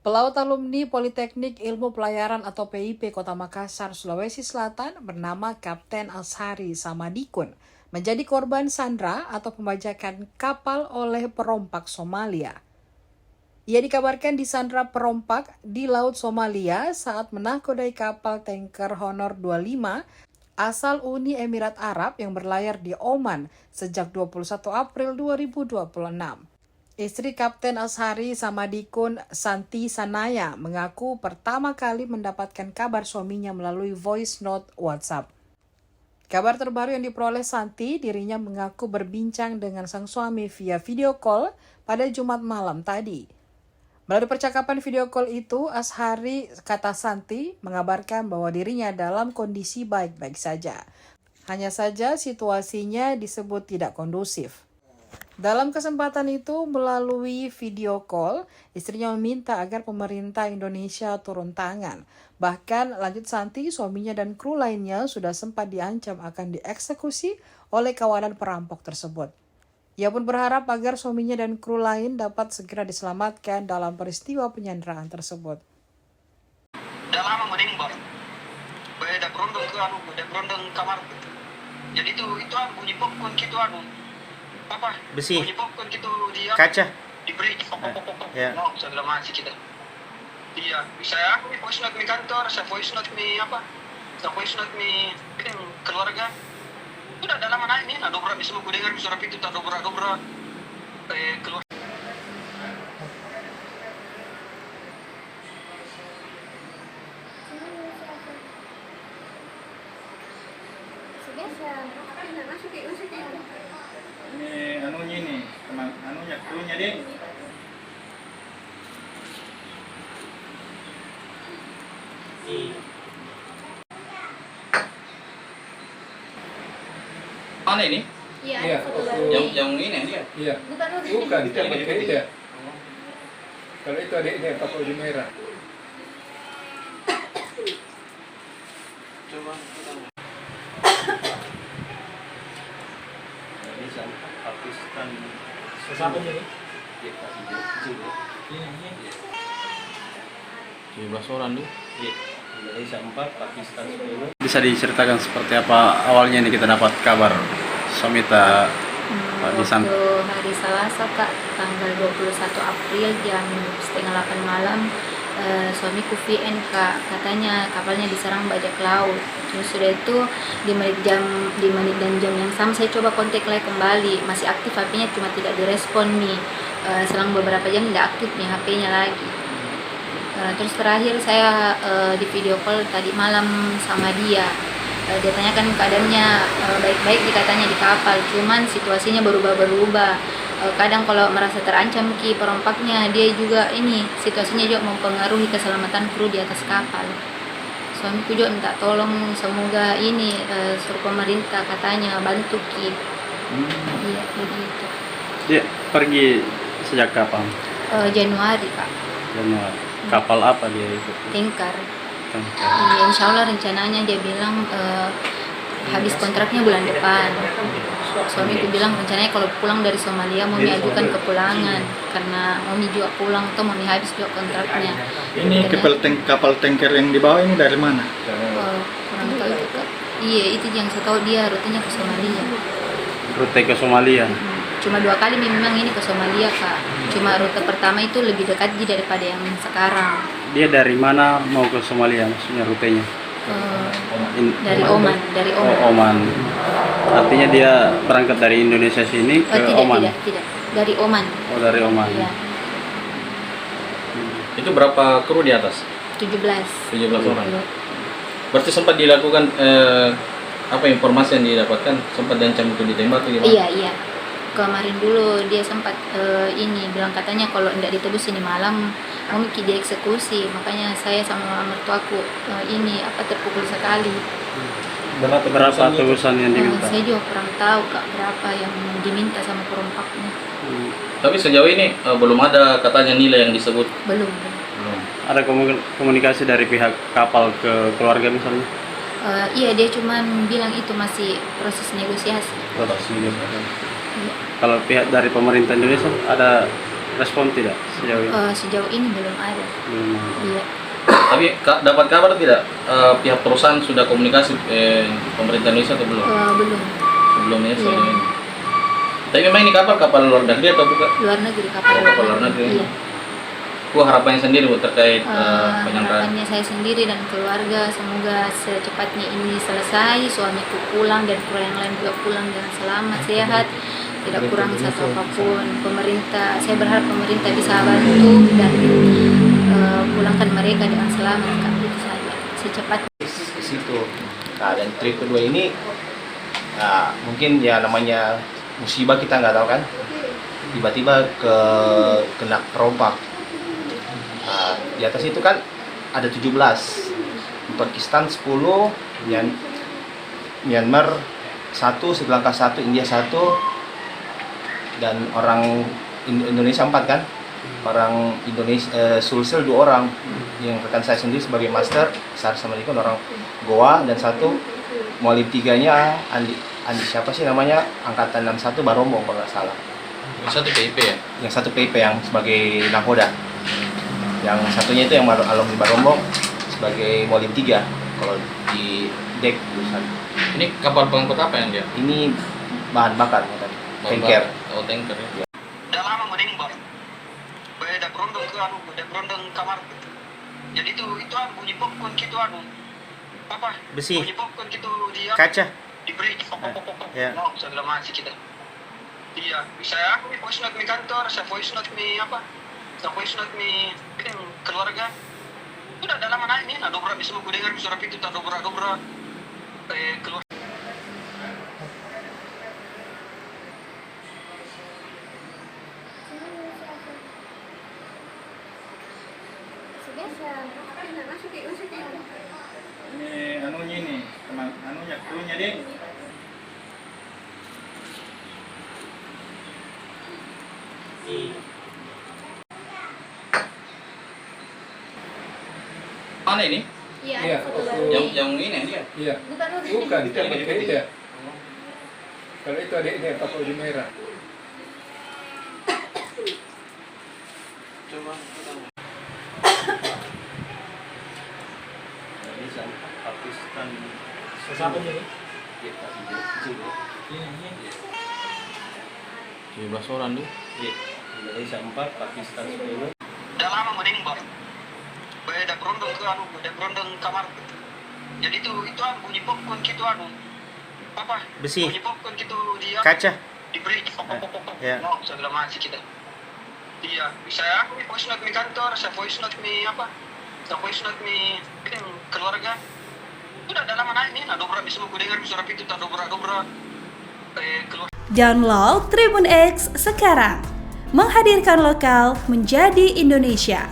Pelaut alumni Politeknik Ilmu Pelayaran atau PIP Kota Makassar, Sulawesi Selatan bernama Kapten Ashari Samadikun menjadi korban sandra atau pembajakan kapal oleh perompak Somalia. Ia dikabarkan disandra perompak di Laut Somalia saat menakodai kapal tanker Honor 25 asal Uni Emirat Arab yang berlayar di Oman sejak 21 April 2026. Istri Kapten Ashari Samadikun, Santi Sanaya, mengaku pertama kali mendapatkan kabar suaminya melalui voice note WhatsApp. Kabar terbaru yang diperoleh Santi, dirinya mengaku berbincang dengan sang suami via video call pada Jumat malam tadi. Melalui percakapan video call itu, Ashari, kata Santi, mengabarkan bahwa dirinya dalam kondisi baik-baik saja. Hanya saja situasinya disebut tidak kondusif. Dalam kesempatan itu, melalui video call, istrinya meminta agar pemerintah Indonesia turun tangan. Bahkan, lanjut Santi, suaminya dan kru lainnya sudah sempat diancam akan dieksekusi oleh kawanan perampok tersebut. Ia pun berharap agar suaminya dan kru lain dapat segera diselamatkan dalam peristiwa penyanderaan tersebut. Udah lama menembak. Udah berondong kamar. Jadi itu bunyi popcorn gitu apa? Besi. Bunyi popcorn gitu dia. Kaca. Diberi Ya. No, sudah masih kita. Iya, saya voice note di kantor, saya voice note di keluarga. Udah lama naik nih, dobrak di semua gue dengar suara pintu tak dobrak. Keluar. Ini anunya nih, krunya deh. Mana ini? Iya. Yang ini dia. Iya. Bukan, itu yang baju putih ya. Kalau itu adiknya pakai baju merah. Coba. Ini sama Pakistan. Siapa ini? Ini. 17 orang tuh. Indonesia 4, Pakistan 10. Bisa diceritakan seperti apa awalnya ini kita dapat kabar Somita disandra? Waktu hari Selasa Kak, tanggal 21 April jam 7:30 malam, suamiku VN Kak, katanya kapalnya diserang bajak laut. Terus sudah itu di menit dan jam yang sama saya coba kontak lagi kembali, masih aktif HP-nya cuma tidak direspon nih. Selang beberapa jam tidak aktif nih HP-nya lagi. Terus terakhir saya di video call tadi malam sama dia. Dia tanyakan keadaannya baik-baik, dikatanya di kapal, cuman situasinya berubah-berubah. Kadang kalau merasa terancam perompaknya, dia juga situasinya juga mempengaruhi keselamatan kru di atas kapal. Suamiku juga minta tolong, semoga suruh pemerintah katanya bantu Iya, begitu. Dia pergi sejak kapan? Januari Kak. Januari. Kapal apa dia ikut? Tanker. Tanker. Iya, insya Allah rencananya dia bilang habis kontraknya bulan depan. Suamiku bilang rencananya kalau pulang dari Somalia mau diajukan kepulangan karena mau juga pulang atau mau habis juga kontraknya. Ini kapal tanker yang dibawa ini dari mana? Kurang tahu itu Kak. Iya, itu yang saya tahu dia rutenya ke Somalia. Rute ke Somalia. Cuma 2 kali memang ini ke Somalia Kak. Cuma rute pertama itu lebih dekat daripada yang sekarang. Dia dari mana mau ke Somalia maksudnya rutenya? Dari Oman. Oh, Oman. Artinya dia berangkat dari Indonesia sini ke Oman. Tidak. Dari Oman. Oh, dari Oman. Iya. Itu berapa kru di atas? 17 orang. Berarti sempat dilakukan apa informasi yang didapatkan, sempat diancam untuk ditembak atau gimana? Iya. Kemarin dulu dia sempat bilang katanya kalau tidak ditebus ini malam mau dieksekusi. Makanya saya sama mertuaku terpukul sekali. Berapa tebusan yang diminta? Saya juga kurang tahu Kak berapa yang diminta sama perompaknya. Tapi sejauh ini belum ada katanya nilai yang disebut. Belum. Ada komunikasi dari pihak kapal ke keluarga misalnya? Iya, dia cuman bilang itu masih proses negosiasi. Kalau pihak dari pemerintah Indonesia ada respon tidak sejauh ini? Sejauh ini belum ada. Iya. Tapi dapat kabar tidak pihak perusahaan sudah komunikasi pemerintah Indonesia atau belum? Belum. Belum ya Iya. sejauh ini. Tapi memang ini kapal luar negeri atau bukan? Luar negeri kapal. Kapal luar negeri. Iya. Harapannya sendiri Bu terkait penyanderaan. Harapannya saya sendiri dan keluarga semoga secepatnya ini selesai, suamiku pulang dan kru yang lain juga pulang dengan selamat, sehat, tidak kurang satu apapun. Pemerintah, saya berharap pemerintah bisa bantu dan pulangkan mereka dengan selamat, Kak. Itu saja, secepatnya. Di situ. Nah, dan trip kedua ini mungkin ya namanya musibah, kita nggak tahu kan, tiba-tiba kena perompak. Di atas itu kan ada 17, Pakistan 10, Myanmar 1, Sri Lanka 1, India 1, dan orang Indonesia 4 kan, orang Indonesia Sulsel 2 orang, yang rekan saya sendiri sebagai master Sar Samadikun orang Goa, dan 1 mualim 3-nya Andi siapa sih namanya, angkatan 61 Barombong kalau nggak salah. Yang satu PIP ya? Yang 1 PIP yang sebagai nakoda, yang satunya itu yang alumni Barombong sebagai mualim 3 kalau di dek tulisan. Ini kapal pengangkut apa yang dia? Ini bahan bakar tadi, tanker. Oh, tanker ya. Udah lama menembak. Beda berondong ke beda berondong kamar. Jadi itu bunyi popcorn gitu apa? Besi. Bunyi popcorn gitu dia. Kaca. Diberi. Ya. No, segala masih kita. Iya, saya voice note di kantor, saya voice note di apa? Saya voice note di keluarga. Udah dalam mana ini? Nah, dobra bisa gue dengar suara pintu tak dobra keluar. Ini anunya ini, teman anunya krunya deh. Mana ini? Iya. Yang ini dia. Iya. Bukan, itu yang baju putih ya. Kalau itu adiknya kapal baju merah. Coba. Pakistan. Siapa ini? 17 orang tuh. Indonesia 4, Pakistan 10. Udah lama menembak. Beda berondong ke beda berondong kamar. Jadi itu bunyi popcorn gitu apa? Besi. Bunyi popcorn gitu dia. Kaca. Diberi. Ya. No, segala masih kita. Iya, saya voice note di kantor, saya voice note di apa? Saya voice note di keluarga. Udah dalam mana ini? Nah, dobra bisa gue dengar suara pintu tak dobra keluar. Download Tribun X sekarang. Menghadirkan lokal menjadi Indonesia.